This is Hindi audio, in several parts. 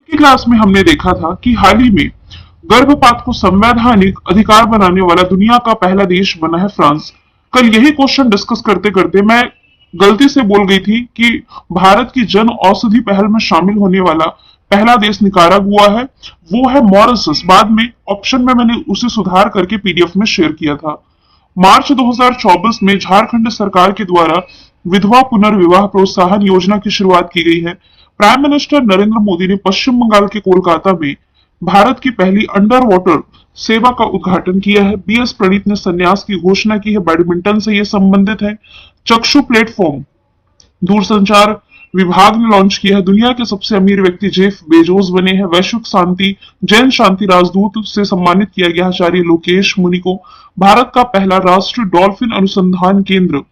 की क्लास में हमने देखा था कि हाल ही में गर्भपात को संवैधानिक अधिकार बनाने वाला दुनिया का पहला देश बना है फ्रांस। कल यही क्वेश्चन डिस्कस करते करते मैं गलती से बोल गई थी कि भारत की जन औषधि पहल में शामिल होने वाला पहला देश निकारागुआ है, वो है मॉरिशस। बाद में ऑप्शन में मैंने उसे सुधार करके पीडीएफ में शेयर किया था। मार्च 2024 में झारखंड सरकार के द्वारा विधवा पुनर्विवाह प्रोत्साहन योजना की शुरुआत की गई है। प्राइम मिनिस्टर नरेंद्र मोदी ने पश्चिम बंगाल के कोलकाता में भारत की पहली अंडर वाटर सेवा का उद्घाटन किया है। बीएस प्रणीत ने संन्यास की घोषणा की है, बैडमिंटन से यह संबंधित है। चक्षु प्लेटफॉर्म दूरसंचार विभाग ने लॉन्च किया है। दुनिया के सबसे अमीर व्यक्ति जेफ बेजोस बने हैं। वैश्विक शांति जैन शांति राजदूत से सम्मानित किया गया आचार्य लोकेश मुनि को। भारत का पहला राष्ट्रीय डॉल्फिन अनुसंधान केंद्र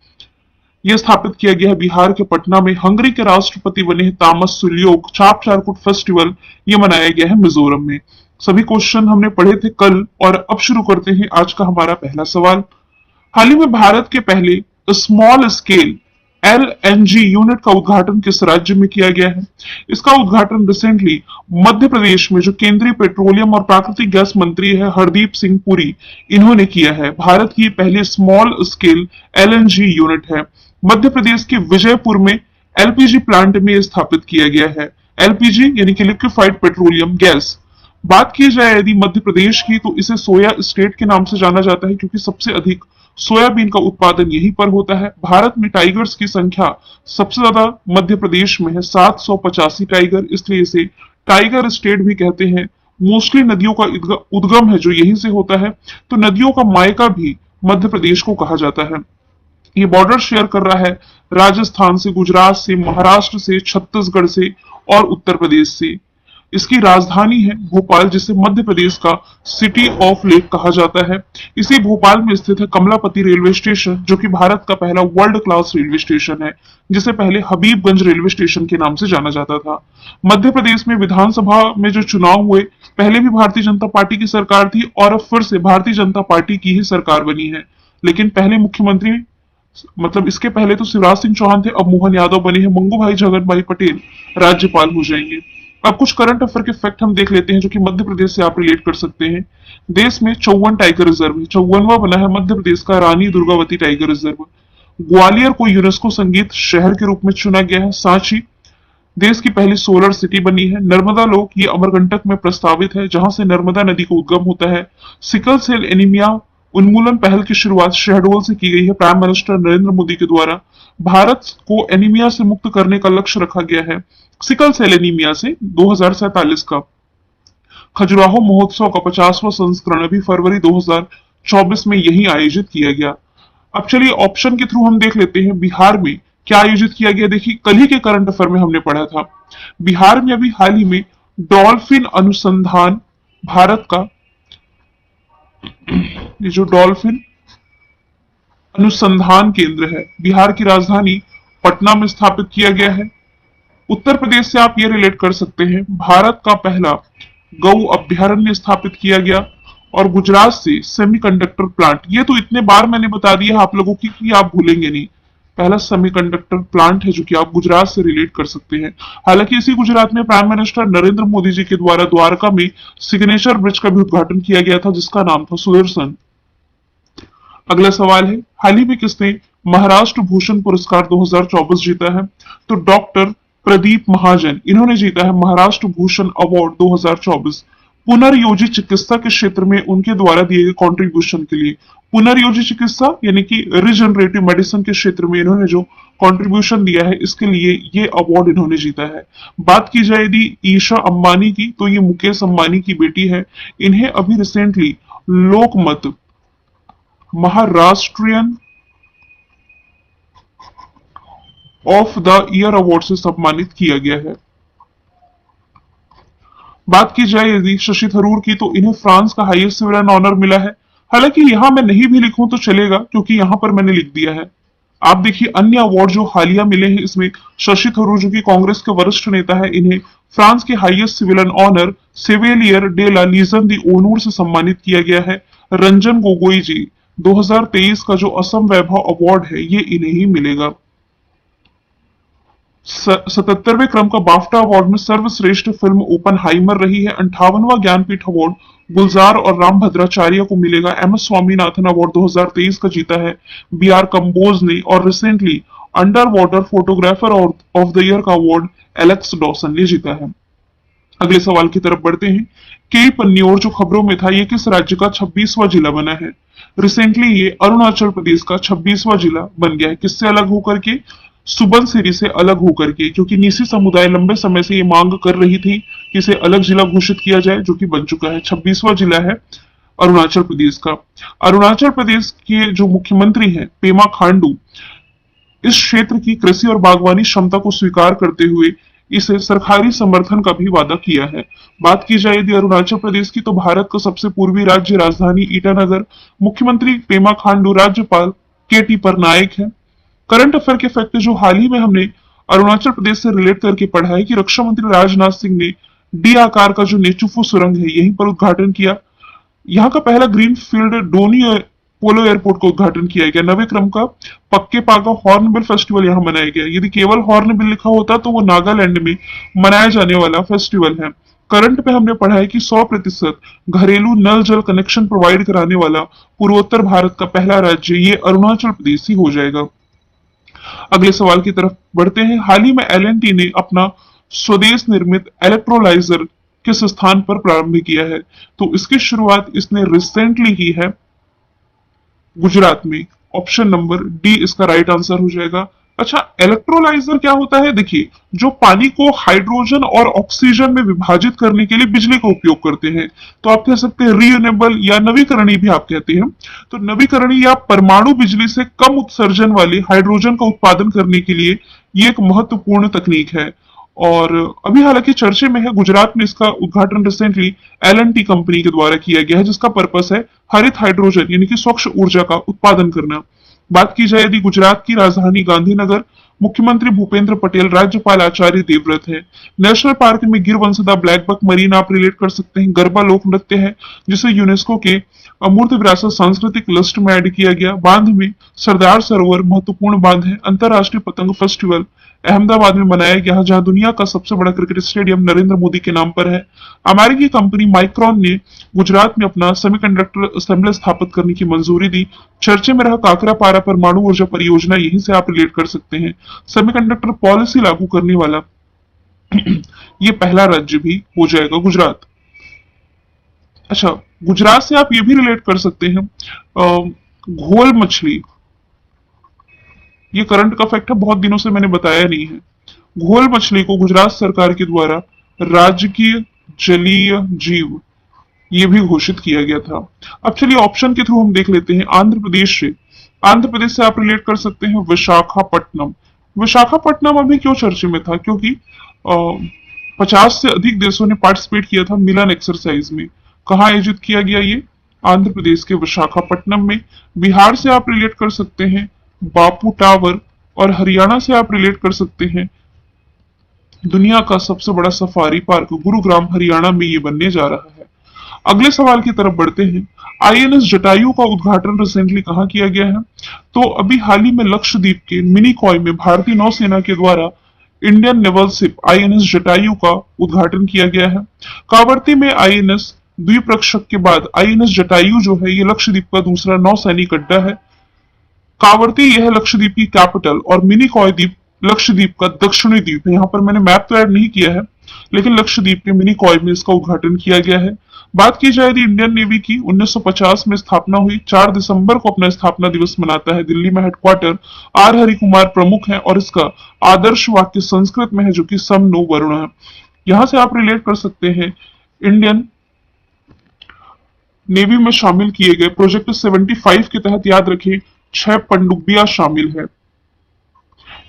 यह स्थापित किया गया है बिहार के पटना में। हंगरी के राष्ट्रपति बने हैं तामस सुल्योक। चाप चारकुट फेस्टिवल ये मनाया गया है मिजोरम में। सभी क्वेश्चन हमने पढ़े थे कल, और अब शुरू करते हैं आज का हमारा पहला सवाल। हाल ही में भारत के पहले स्मॉल स्केल एलएनजी यूनिट का उद्घाटन किस राज्य में किया गया है? इसका उद्घाटन रिसेंटली मध्य प्रदेश में जो केंद्रीय पेट्रोलियम और प्राकृतिक गैस मंत्री है हरदीप सिंह पुरी, इन्होंने किया है। भारत की पहली स्मॉल स्केल एलएनजी यूनिट है। मध्य प्रदेश के विजयपुर में एलपीजी प्लांट में स्थापित किया गया है। एलपीजी यानी कि लिक्विफाइड पेट्रोलियम गैस। बात की जाए यदि मध्य प्रदेश की, तो इसे सोया स्टेट के नाम से जाना जाता है क्योंकि सबसे अधिक सोयाबीन का उत्पादन यहीं पर होता है। भारत में टाइगर्स की संख्या सबसे ज्यादा मध्य प्रदेश में है, 785 टाइगर, इसलिए इसे टाइगर स्टेट भी कहते हैं। मोस्टली नदियों का उद्गम है जो यहीं से होता है, तो नदियों का मायका भी मध्य प्रदेश को कहा जाता है। ये बॉर्डर शेयर कर रहा है राजस्थान से, गुजरात से, महाराष्ट्र से, छत्तीसगढ़ से और उत्तर प्रदेश से। इसकी राजधानी है भोपाल, जिसे मध्य प्रदेश का सिटी ऑफ लेक कहा जाता है। इसी भोपाल में स्थित है कमलापति रेलवे स्टेशन, जो कि भारत का पहला वर्ल्ड क्लास रेलवे स्टेशन है, जिसे पहले हबीबगंज रेलवे स्टेशन के नाम से जाना जाता था। मध्य प्रदेश में विधानसभा में जो चुनाव हुए, पहले भी भारतीय जनता पार्टी की सरकार थी और अब फिर से भारतीय जनता पार्टी की ही सरकार बनी है। लेकिन पहले मुख्यमंत्री, मतलब इसके पहले तो शिवराज सिंह चौहान थे, अब मोहन यादव बने हैं। मंगू भाई जगन भाई पटेल राज्यपाल हो जाएंगे। अब कुछ करंट अफेयर के फैक्ट हम देख लेते हैं जो कि मध्य प्रदेश से आप रिलेट कर सकते हैं। देश में 54 टाइगर रिजर्व है। 54वां बना है मध्य प्रदेश का रानी दुर्गावती टाइगर रिजर्व। ग्वालियर को यूनेस्को संगीत शहर के रूप में चुना गया है। सांची देश की पहली सोलर सिटी बनी है। नर्मदा लोक ये अमरकंटक में प्रस्तावित है, जहां से नर्मदा नदी का उद्गम होता है। सिकल सेल एनीमिया उन्मूलन पहल की शुरुआत शहडोल से की गई है प्राइम मिनिस्टर नरेंद्र मोदी के द्वारा। भारत को एनीमिया से मुक्त करने का लक्ष्य रखा गया है, सिकल सेल एनीमिया से 2047 का। खजुराहो महोत्सव का 50वां संस्करण अभी फरवरी 2024 में यही आयोजित किया गया। अब चलिए ऑप्शन के थ्रू हम देख लेते हैं बिहार में क्या आयोजित किया गया। देखिए कल ही के करंट अफेयर में हमने पढ़ा था, बिहार में अभी हाल ही में डॉल्फिन अनुसंधान भारत का, ये जो डॉल्फिन अनुसंधान केंद्र है, बिहार की राजधानी पटना में स्थापित किया गया है। उत्तर प्रदेश से आप ये रिलेट कर सकते हैं, भारत का पहला गौ अभ्यारण्य स्थापित किया गया। और गुजरात से सेमीकंडक्टर प्लांट, ये तो इतने बार मैंने बता दिया आप लोगों की कि आप भूलेंगे नहीं। पहला सेमीकंडक्टर प्लांट है जो कि आप गुजरात से रिलेट कर सकते हैं। हालांकि इसी गुजरात में प्राइम मिनिस्टर नरेंद्र मोदी जी के द्वारा द्वारका में सिग्नेचर ब्रिज का भी उद्घाटन किया गया था, जिसका नाम था सुदर्शन। अगला सवाल है, हाल ही में किसने महाराष्ट्र भूषण पुरस्कार 2024 जीता है? तो डॉक्टर प्रदीप महाजन, इन्होंने जीता है महाराष्ट्र भूषण अवार्ड 2024 पुनर्योजी चिकित्सा के क्षेत्र में उनके द्वारा दिए गए कंट्रीब्यूशन के लिए। पुनर्योजी चिकित्सा यानी कि रिजनरेटिव मेडिसिन के क्षेत्र में इन्होंने जो कंट्रीब्यूशन दिया है, इसके लिए ये अवार्ड इन्होंने जीता है। बात की जाए यदि ईशा अंबानी की, तो ये मुकेश अंबानी की बेटी है। इन्हें अभी recently Lokmat Maharashtrian of the year award से सम्मानित किया गया है। बात की जाए यदि शशि थरूर की, तो इन्हें फ्रांस का हाईएस्ट सिविलियन ऑनर मिला है। हालांकि यहां मैं नहीं भी लिखूं तो चलेगा, क्योंकि यहां पर मैंने लिख दिया है। आप देखिए अन्य अवार्ड जो हालिया मिले हैं, इसमें शशि थरूर जो कि कांग्रेस के वरिष्ठ नेता है, इन्हें फ्रांस के highest civilian honour chevalier de la legion दी ओनूर से सम्मानित किया गया है। रंजन गोगोई जी 2023 का जो असम वैभव अवार्ड है, ये इन्हें ही मिलेगा। 77वें क्रम का बाफ्टा अवार्ड में सर्वश्रेष्ठ फिल्म ओपनहाइमर रही है। 58वां ज्ञानपीठ अवार्ड गुलजार और राम भद्राचार्य को मिलेगा। एम एस स्वामीनाथन अवार्ड 2023 का जीता है बी आर कंबोज ने। और recently under water photographer of the year का अवार्ड एलेक्स डॉसन ने जीता है। अगले सवाल की तरफ बढ़ते हैं। के पन्नियोर जो खबरों में था, ये किस राज्य का 26वां जिला बना है? रिसेंटली ये अरुणाचल प्रदेश का 26वां जिला बन गया है। किससे अलग होकर के? सुबनसिरी से अलग होकर के, क्योंकि नीसी समुदाय लंबे समय से ये मांग कर रही थी कि इसे अलग जिला घोषित किया जाए, जो कि बन चुका है। 26वां जिला है अरुणाचल प्रदेश का। अरुणाचल प्रदेश के जो मुख्यमंत्री हैं पेमा खांडू, इस क्षेत्र की कृषि और बागवानी क्षमता को स्वीकार करते हुए इसे सरकारी समर्थन का भी वादा किया है। बात की जाए यदि अरुणाचल प्रदेश की, तो भारत का सबसे पूर्वी राज्य, राजधानी ईटानगर, मुख्यमंत्री पेमा खांडू, राज्यपाल के टी पटनायक है। करंट अफेयर के फैक्ट जो हाल ही में हमने अरुणाचल प्रदेश से रिलेट करके पढ़ा है कि रक्षा मंत्री राजनाथ सिंह ने डी आकार का जो नेचुफू सुरंग है यहीं पर उद्घाटन किया। यहाँ का पहला ग्रीन फील्ड डोनी पोलो एयरपोर्ट का उद्घाटन किया गया। नवे क्रम का पक्के पागा हॉर्नबिल फेस्टिवल यहाँ मनाया गया। यदि केवल हॉर्नबिल लिखा होता तो वो नागालैंड में मनाया जाने वाला फेस्टिवल है। करंट पे हमने पढ़ा है कि 100% घरेलू नल जल कनेक्शन प्रोवाइड कराने वाला पूर्वोत्तर भारत का पहला राज्य ये अरुणाचल प्रदेश ही हो जाएगा। अगले सवाल की तरफ बढ़ते हैं। हाल ही में एल&टी ने अपना स्वदेश निर्मित इलेक्ट्रोलाइजर किस स्थान पर प्रारंभ किया है? तो इसकी शुरुआत इसने रिसेंटली की है गुजरात में। ऑप्शन नंबर डी इसका राइट आंसर हो जाएगा। अच्छा, इलेक्ट्रोलाइजर क्या होता है? देखिए, जो पानी को हाइड्रोजन और ऑक्सीजन में विभाजित करने के लिए बिजली का उपयोग करते हैं, तो आप कह सकते हैं रियूनेबल या नवीकरणीय भी आप कहते हैं। तो नवीकरणीय या परमाणु बिजली से कम उत्सर्जन वाले हाइड्रोजन का उत्पादन करने के लिए ये एक महत्वपूर्ण तकनीक है। और अभी हालांकि चर्चे में है। गुजरात में इसका उद्घाटन रिसेंटली एल&टी कंपनी के द्वारा किया गया है, जिसका पर्पस है हरित हाइड्रोजन यानी कि स्वच्छ ऊर्जा का उत्पादन करना। बात की जाए यदि गुजरात की राजधानी गांधीनगर, मुख्यमंत्री भूपेंद्र पटेल, राज्यपाल आचार्य देवव्रत है। नेशनल पार्क में गिर वंशदा, ब्लैक बक मरीन आप रिलेट कर सकते हैं। गरबा लोक नृत्य है जिसे यूनेस्को के अमूर्त विरासत सांस्कृतिक लिस्ट में ऐड किया गया। बांध में सरदार सरोवर महत्वपूर्ण बांध है। अंतरराष्ट्रीय पतंग फेस्टिवल अहमदाबाद में मनाया गया, जहां दुनिया का सबसे बड़ा क्रिकेट स्टेडियम नरेंद्र मोदी के नाम पर है। अमेरिकी कंपनी माइक्रॉन ने गुजरात में अपना सेमीकंडक्टर असेंबली स्थापित करने की मंजूरी दी। चर्चे में रहा काकरापारा परमाणु ऊर्जा परियोजना, यहीं से आप रिलेट कर सकते हैं। सेमीकंडक्टर पॉलिसी लागू करने वाला ये पहला राज्य भी हो जाएगा गुजरात। अच्छा, गुजरात से आप ये भी रिलेट कर सकते हैं घोल मछली। ये करंट का फैक्ट है, बहुत दिनों से मैंने बताया नहीं है। घोल मछली को गुजरात सरकार के द्वारा राजकीय जलीय जीव ये भी घोषित किया गया था। अब चलिए ऑप्शन के थ्रू हम देख लेते हैं। आंध्र प्रदेश से, आंध्र प्रदेश से आप रिलेट कर सकते हैं विशाखापट्टनम। विशाखापट्टनम अभी क्यों चर्चे में था? क्योंकि 50 से अधिक देशों ने पार्टिसिपेट किया था मिलन एक्सरसाइज में। कहाँ आयोजित किया गया ये? आंध्र प्रदेश के विशाखापट्टनम में। बिहार से आप रिलेट कर सकते हैं बापू टावर। और हरियाणा से आप रिलेट कर सकते हैं दुनिया का सबसे बड़ा सफारी पार्क गुरुग्राम हरियाणा में ये बनने जा रहा है। अगले सवाल की तरफ बढ़ते हैं। आईएनएस जटायु का उद्घाटन रिसेंटली कहाँ किया गया है? तो अभी हाल ही में लक्षद्वीप के मिनिकॉय में भारतीय नौसेना के द्वारा Indian naval ship INS Jatayu का उद्घाटन किया गया है। कावरती में आईएनएस द्वीपरक्षक के बाद आईएनएस जटायु जो है ये लक्षद्वीप का दूसरा नौसैनिक अड्डा है। कावरती यह लक्षद्वीप की कैपिटल और मिनिकॉय द्वीप लक्षद्वीप का दक्षिणी द्वीप है। यहाँ पर मैंने मैप तो ऐड नहीं किया है, लेकिन लक्षद्वीप के मिनिकॉय में इसका उद्घाटन किया गया है। बात की जाए यदि इंडियन नेवी की 1950 में स्थापना हुई। 4 दिसंबर को अपना स्थापना दिवस मनाता है। दिल्ली में हेडक्वार्टर आर हरिकुमार प्रमुख है और इसका आदर्श वाक्य संस्कृत में है जो कि सम नो वरुण है। यहां से आप रिलेट कर सकते हैं इंडियन नेवी में शामिल किए गए प्रोजेक्ट 75 के तहत याद रखें 6 पनडुब्बियां शामिल है।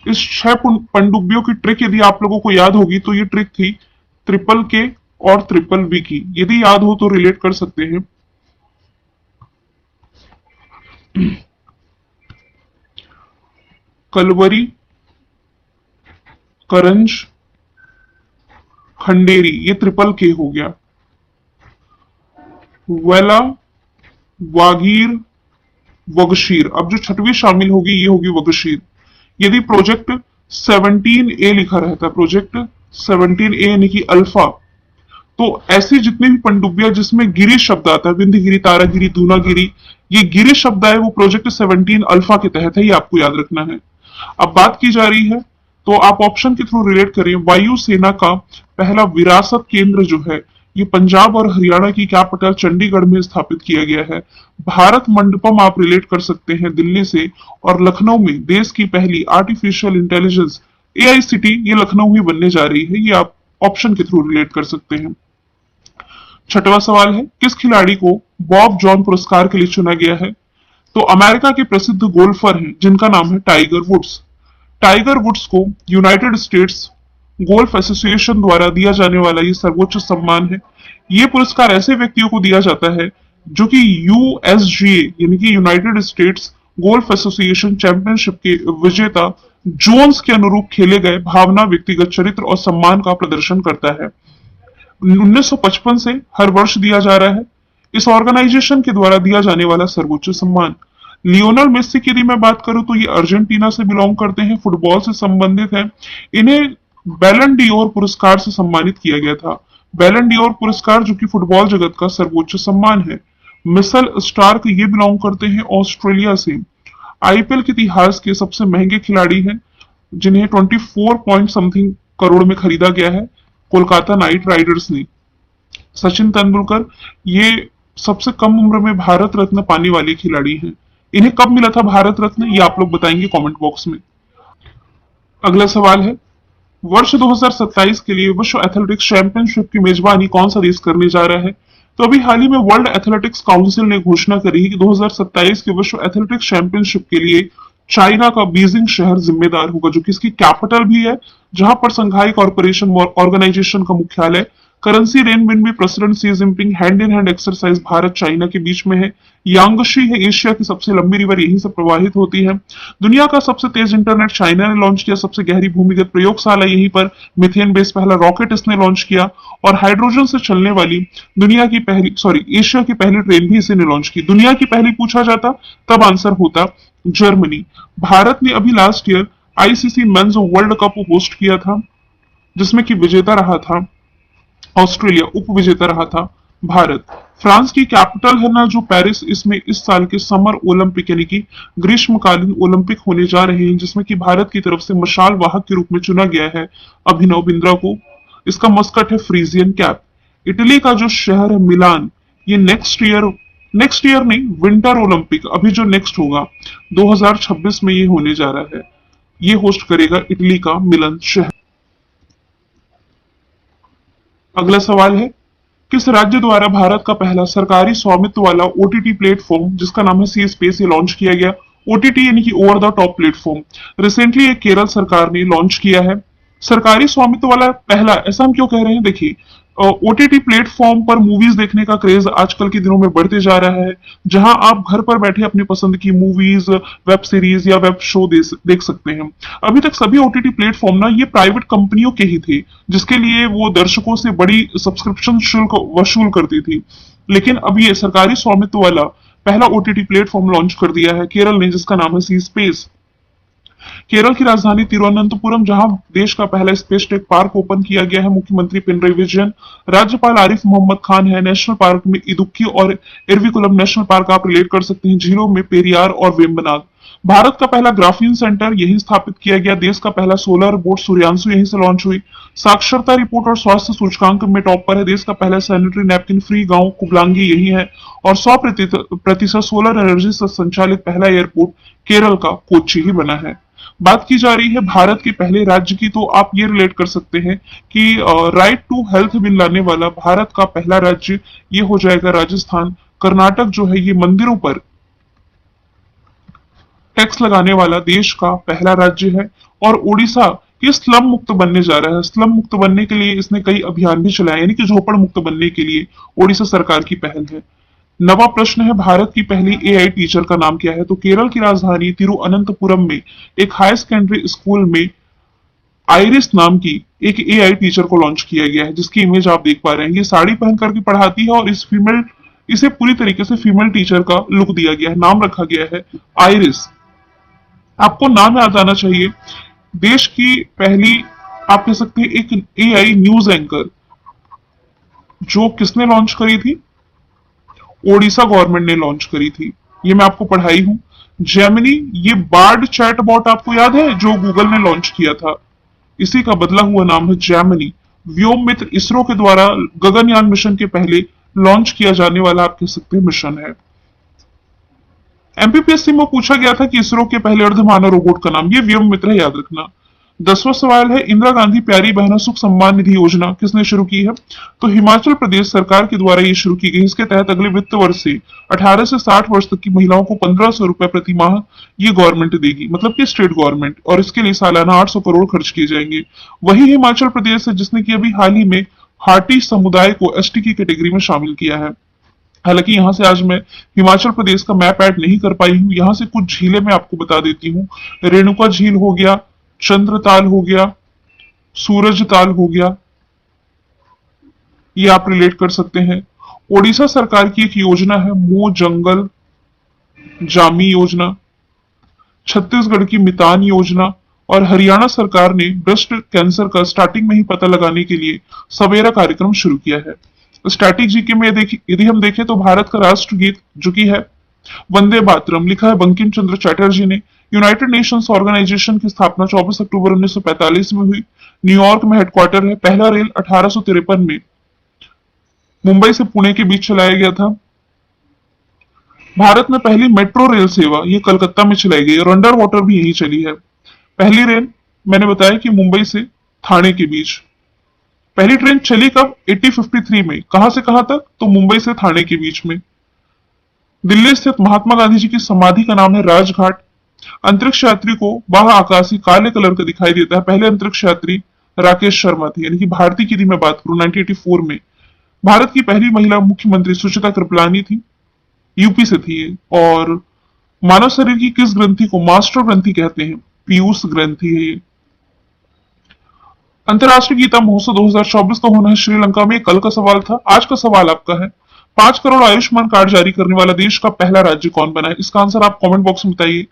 इस 6 पनडुब्बियों की ट्रिक यदि आप लोगों को याद होगी तो ये ट्रिक थी ट्रिपल के और ट्रिपल बी की। यदि याद हो तो रिलेट कर सकते हैं। कलवरी, करंज, खंडेरी, ये ट्रिपल के हो गया। वेला, वागीर, वगशीर। अब जो छठवीं शामिल होगी ये होगी वगशीर। यदि प्रोजेक्ट 17A लिखा रहता है, प्रोजेक्ट 17A यानी कि अल्फा। तो ऐसी जितनी भी पनडुब्बियां जिसमें गिरी शब्द आता है, विंध्यगिरी, तारागिरी, दूनागिरी, ये गिरी शब्द आए वो प्रोजेक्ट 17 अल्फा के तहत है, ये आपको याद रखना है। अब बात की जा रही है, तो आप ऑप्शन के थ्रू रिलेट करें। वायु सेना का पहला विरासत केंद्र जो है ये पंजाब और हरियाणा की कैपिटल चंडीगढ़ में स्थापित किया गया है। भारत मंडपम आप रिलेट कर सकते हैं दिल्ली से, और लखनऊ में देश की पहली आर्टिफिशियल इंटेलिजेंस एआई सिटी ये लखनऊ ही बनने जा रही है, ये आप ऑप्शन के थ्रू रिलेट कर सकते हैं। छठवां सवाल है, किस खिलाड़ी को बॉब जॉन पुरस्कार के लिए चुना गया है? तो अमेरिका के प्रसिद्ध गोल्फर हैं जिनका नाम है टाइगर वुड्स। टाइगर वुड्स को यूनाइटेड स्टेट्स गोल्फ एसोसिएशन द्वारा दिया जाने वाला ये सर्वोच्च सम्मान है। ये पुरस्कार ऐसे व्यक्तियों को दिया जाता है जो कि यूएसजीए यानी कि United states golf association championship के विजेता जोन्स के अनुरूप खेले गए भावना, व्यक्तिगत चरित्र और सम्मान का प्रदर्शन करता है। 1955 से हर वर्ष दिया जा रहा है। इस ऑर्गेनाइजेशन के द्वारा दिया जाने वाला सर्वोच्च सम्मान। लियोनल मेस्सी की यदि मैं बात करूं तो ये अर्जेंटीना से बिलोंग करते हैं, फुटबॉल से संबंधित है। इन्हें बैलन डीओर पुरस्कार से सम्मानित किया गया था। बैलन डीओर पुरस्कार जो कि फुटबॉल जगत का सर्वोच्च सम्मान है। मिशेल स्टार्क ये बिलोंग करते हैं ऑस्ट्रेलिया से। आईपीएल के इतिहास के सबसे महंगे खिलाड़ी हैं जिन्हें 24 पॉइंट समथिंग करोड़ में खरीदा गया है कोलकाता नाइट राइडर्स ने। सचिन तेंदुलकर ये सबसे कम उम्र में भारत रत्न पाने वाले खिलाड़ी हैं। इन्हें कब मिला था भारत रत्न, ये आप लोग बताएंगे कमेंट बॉक्स में। अगला सवाल है, वर्ष 2027 के लिए विश्व एथलेटिक्स चैंपियनशिप की मेजबानी कौन सा देश करने जा रहा है? तो अभी हाल ही में वर्ल्ड एथलेटिक्स काउंसिल ने घोषणा करी है कि 2027 के विश्व एथलेटिक्स चैंपियनशिप के लिए चाइना का बीजिंग शहर जिम्मेदार होगा, जो कि इसकी कैपिटल भी है, जहां पर संघाई कॉर्पोरेशन ऑर्गेनाइजेशन का मुख्यालय। करेंसी रेनबिन में president C Jinping hand in hand exercise Bharat China के बीच में है। यांगशी है एशिया की सबसे लंबी रिवर, यहीं से प्रवाहित होती है। दुनिया का सबसे तेज इंटरनेट चाइना ने लॉन्च किया। सबसे गहरी भूमिगत प्रयोगशाला यहीं पर, मिथेन बेस्ड पहला रॉकेट इसने लॉन्च किया। और हाइड्रोजन से चलने वाली दुनिया की पहली एशिया की पहली ट्रेन भी इसी ने लॉन्च की। दुनिया की पहली पूछा जाता तब आंसर होता जर्मनी। भारत ने अभी last year ICC men's world cup host किया था, जिसमें कि विजेता रहा था ऑस्ट्रेलिया, उप विजेता रहा था भारत। फ्रांस की कैपिटल है ना जो पेरिस, इसमें इस साल के समर ओलंपिक यानी कि ग्रीष्मकालीन ओलंपिक होने जा रहे हैं, जिसमें कि भारत की तरफ से मशाल वाहक के रूप में चुना गया है अभिनव बिंद्रा को। इसका मस्कट है फ्रीजियन कैप। इटली का जो शहर है मिलान, ये नेक्स्ट ईयर नहीं, विंटर ओलंपिक अभी जो नेक्स्ट होगा 2026 में ये होने जा रहा है, ये होस्ट करेगा इटली का मिलान शहर। अगला सवाल है, किस राज्य द्वारा भारत का पहला सरकारी स्वामित्व वाला ओटीटी प्लेटफॉर्म जिसका नाम है सी स्पेस ये लॉन्च किया गया? ओटीटी यानी कि over the top platform recently एक केरल सरकार ने लॉन्च किया है। सरकारी स्वामित्व वाला पहला, ऐसा हम क्यों कह रहे हैं? देखिए, ओटीटी प्लेटफॉर्म पर मूवीज देखने का क्रेज आजकल के दिनों में बढ़ते जा रहा है, जहां आप घर पर बैठे अपनी पसंद की मूवीज, वेब सीरीज या वेब शो देख सकते हैं। अभी तक सभी ओटीटी प्लेटफॉर्म ना ये प्राइवेट कंपनियों के ही थे, जिसके लिए वो दर्शकों से बड़ी सब्सक्रिप्शन शुल्क वसूल करती थी। लेकिन अब ये सरकारी स्वामित्व वाला पहला ओटीटी प्लेटफॉर्म लॉन्च कर दिया है केरल ने, जिसका नाम है सी स्पेस। केरल की राजधानी तिरुवनंतपुरम, जहां देश का पहला स्पेस टेक पार्क ओपन किया गया है, मुख्यमंत्री पिनराई विजयन, राज्यपाल आरिफ मोहम्मद खान है। नेशनल पार्क में इदुक्की और इरविकुलम नेशनल पार्क आप रिलेट कर सकते हैं। झीलों में पेरियार और वेम्बनाड। भारत का पहला ग्राफीन सेंटर यहीं स्थापित किया गया। देश का पहला सोलर बोट सूर्यांशु यहीं से लॉन्च हुई। साक्षरता रिपोर्ट और स्वास्थ्य सूचकांक में टॉप पर है। देश का पहला सैनिटरी नैपकिन फ्री गांव कुबलांगी यही है। और 100% सोलर एनर्जी से संचालित पहला एयरपोर्ट केरल का कोच्चि ही बना है। बात की जा रही है भारत के पहले राज्य की, तो आप ये रिलेट कर सकते हैं कि राइट टू हेल्थ बिल लाने वाला भारत का पहला राज्य ये हो जाएगा राजस्थान। कर्नाटक जो है ये मंदिरों पर टैक्स लगाने वाला देश का पहला राज्य है। और उड़ीसा ये स्लम मुक्त बनने जा रहा है। स्लम मुक्त बनने के लिए इसने कई अभियान भी चलाए, यानी कि झोपड़ मुक्त बनने के लिए उड़ीसा सरकार की पहल है। नवा प्रश्न है, भारत की पहली एआई टीचर का नाम क्या है? तो केरल की राजधानी तिरुअनंतपुरम में एक हाई सेकेंडरी स्कूल में आइरिस नाम की एक एआई टीचर को लॉन्च किया गया है, जिसकी इमेज आप देख पा रहे हैं। ये साड़ी पहन करके पढ़ाती है और इसे पूरी तरीके से फीमेल टीचर का लुक दिया गया है। नाम रखा गया है आइरिस। आपको नाम याद आना चाहिए। देश की पहली, आप कह सकते हैं, एक एआई न्यूज एंकर जो किसने लॉन्च करी थी? ओडिशा गवर्नमेंट ने लॉन्च करी थी। ये मैं आपको पढ़ाई हूं। जेमिनी, ये बार्ड चैटबॉट आपको याद है जो गूगल ने लॉन्च किया था? इसी का बदला हुआ नाम है जेमिनी। व्योम मित्र इसरो के द्वारा गगनयान मिशन के पहले लॉन्च किया जाने वाला, आप कह सकते हैं, मिशन है। एमपीपीएससी में पूछा गया था कि इसरो के पहले अर्धमानव रोबोट का नाम, ये व्योम मित्र है, याद रखना। 10वां सवाल है, इंदिरा गांधी प्यारी बहनों सुख सम्मान निधि योजना किसने शुरू की है? तो हिमाचल प्रदेश सरकार के द्वारा ये शुरू की गई। इसके तहत अगले वित्त वर्ष से 18 से 60 वर्ष तक की महिलाओं को 1500 रुपए प्रति माह ये गवर्नमेंट देगी, मतलब कि स्टेट गवर्नमेंट, और इसके लिए सालाना 800 करोड़ खर्च किए जाएंगे। वही हिमाचल प्रदेश है जिसने कि अभी हाल ही में हाटी समुदाय को एसटी की कैटेगरी में शामिल किया है। हालांकि यहां से आज मैं हिमाचल प्रदेश का मैप ऐड नहीं कर पाई हूं। यहां से कुछ झीलें मैं आपको बता देती हूँ। रेणुका झील हो गया, चंद्रताल हो गया, सूरज ताल हो गया, ये आप रिलेट कर सकते हैं। ओडिशा सरकार की एक योजना है मो जंगल जामी योजना, छत्तीसगढ़ की मितान योजना, और हरियाणा सरकार ने ब्रेस्ट कैंसर का स्टार्टिंग में ही पता लगाने के लिए सवेरा कार्यक्रम शुरू किया है। स्टैटिक जीके में यदि हम देखें तो भारत का राष्ट्रगीत जो कि है वंदे मातरम, लिखा है बंकिम चंद्र चटर्जी ने। यूनाइटेड नेशंस ऑर्गेनाइजेशन की स्थापना 24 अक्टूबर 1945 में हुई। न्यूयॉर्क में हेडक्वार्टर है। पहला रेल 1853 में मुंबई से पुणे के बीच चलाया गया था। भारत में पहली मेट्रो रेल सेवा ये कलकत्ता में चलाई गई और अंडर वाटर भी यही चली है। पहली रेल मैंने बताया कि मुंबई से थाने के बीच। पहली ट्रेन चली कब? 1853 में। कहां से कहां तक? तो मुंबई से थाने के बीच में। दिल्ली स्थित महात्मा गांधी जी की समाधि का नाम है राजघाट। अंतरिक्ष यात्री को बाह्य आकाशी काले कलर का दिखाई देता है। पहले अंतरिक्ष यात्री राकेश शर्मा थे, यानी कि भारतीय की यदि मैं बात करूं 1984 में। भारत की पहली महिला मुख्यमंत्री सुचिता कृपलानी थी, यूपी से थी ये। और मानव शरीर की किस ग्रंथि को मास्टर ग्रंथि कहते हैं? पीयूष ग्रंथि है ये। अंतर्राष्ट्रीय गीता महोत्सव 2024 का होना है श्रीलंका में। कल का सवाल था। आज का सवाल आपका है, 5 करोड़ आयुष्मान कार्ड जारी करने वाला देश का पहला राज्य कौन बना है? इसका आंसर आप कमेंट बॉक्स में बताइए।